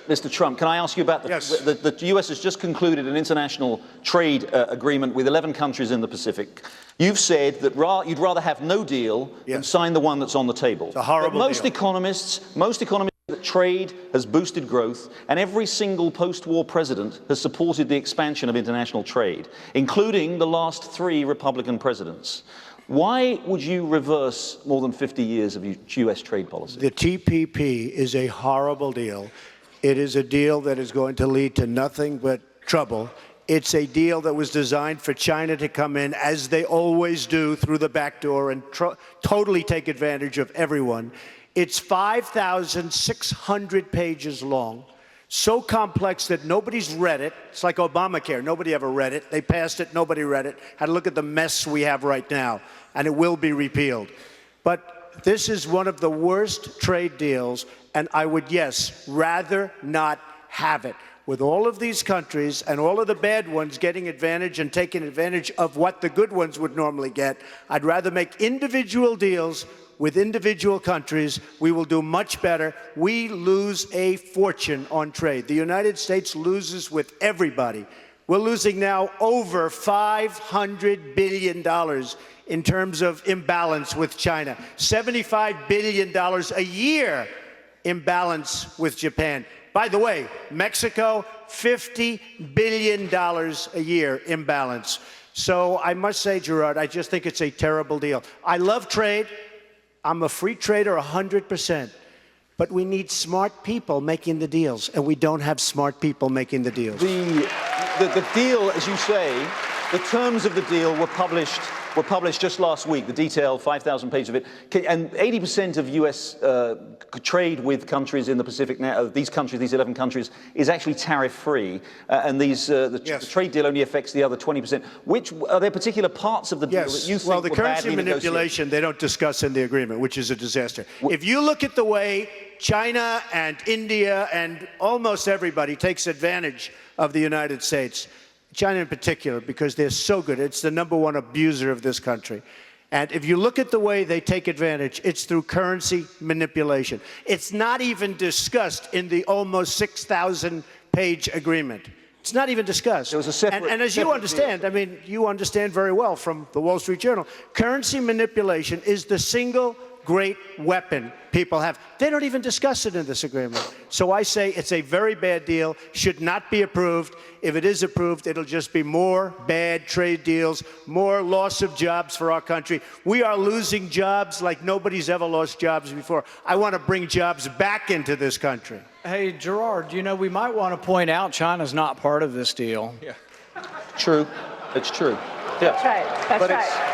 Mr. Trump, can I ask you about the U.S. has just concluded an international trade agreement with 11 countries in the Pacific. You've said that you'd rather have no deal than sign the one that's on the table. It's a horrible deal. Most economists that trade has boosted growth, and every single post-war president has supported the expansion of international trade, including the last 3 Republican presidents. Why would you reverse more than 50 years of U.S. trade policy? The TPP is a horrible deal. It is a deal that is going to lead to nothing but trouble. It's a deal that was designed for China to come in, as they always do, through the back door and totally take advantage of everyone. It's 5,600 pages long, so complex that nobody's read it. It's like Obamacare. Nobody ever read it. They passed it. Nobody read it. Had to look at the mess we have right now, and it will be repealed. But this is one of the worst trade deals, and I would, rather not have it. With all of these countries and all of the bad ones getting advantage and taking advantage of what the good ones would normally get, I'd rather make individual deals with individual countries. We will do much better. We lose a fortune on trade. The United States loses with everybody. We're losing now over $500 billion in terms of imbalance with China, $75 billion a year imbalance with Japan. By the way, Mexico, $50 billion a year imbalance. So I must say, Gerard, I just think it's a terrible deal. I love trade. I'm a free trader 100%, but we need smart people making the deals, and we don't have smart people making the deals. The deal, as you say, the terms of the deal were published just last week, the detailed 5,000 pages of it. And 80% of U.S. trade with countries in the Pacific now, these 11 countries, is actually tariff-free. And the trade deal only affects the other 20%. Are there particular parts of the deal that you think well, the were currency badly manipulation they don't discuss in the agreement, which is a disaster. If you look at the way China and India and almost everybody takes advantage of the United States, China in particular, because they're so good. It's the #1 abuser of this country. And if you look at the way they take advantage, it's through currency manipulation. It's not even discussed in the almost 6,000-page agreement. It's not even discussed. It was a separate, and as you understand, I mean, you understand very well from the Wall Street Journal, currency manipulation is the single great weapon people have. They don't even discuss it in this agreement. So I say it's a very bad deal, should not be approved. If it is approved, it'll just be more bad trade deals, more loss of jobs for our country. We are losing jobs like nobody's ever lost jobs before. I want to bring jobs back into this country. Hey, Gerard, you know, we might want to point out China's not part of this deal. Yeah. True. It's true. Yeah. That's right. That's right.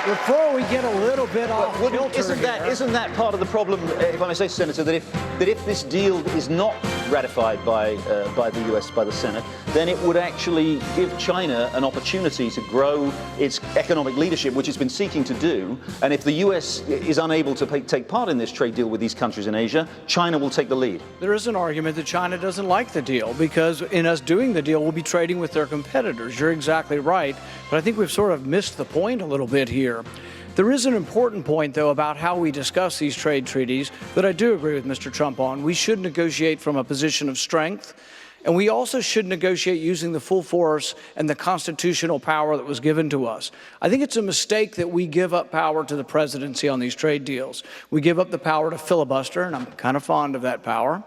Before we get a little bit off kilter isn't that part of the problem, if I may say, Senator, that if this deal is not ratified by the U.S., by the Senate, then it would actually give China an opportunity to grow its economic leadership, which it's been seeking to do. And if the U.S. is unable to take part in this trade deal with these countries in Asia, China will take the lead. There is an argument that China doesn't like the deal because in us doing the deal, we'll be trading with their competitors. You're exactly right. But I think we've sort of missed the point a little bit here. There is an important point, though, about how we discuss these trade treaties that I do agree with Mr. Trump on. We should negotiate from a position of strength, and we also should negotiate using the full force and the constitutional power that was given to us. I think it's a mistake that we give up power to the presidency on these trade deals. We give up the power to filibuster, and I'm kind of fond of that power.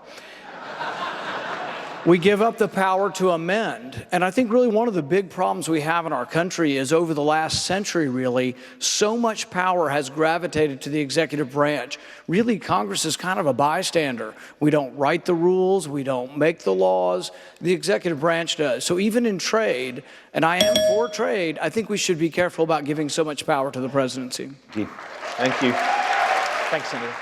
We give up the power to amend. And I think really one of the big problems we have in our country is over the last century, really, so much power has gravitated to the executive branch. Really, Congress is kind of a bystander. We don't write the rules. We don't make the laws. The executive branch does. So even in trade, and I am for trade, I think we should be careful about giving so much power to the presidency. Thank you. Thanks, Senator.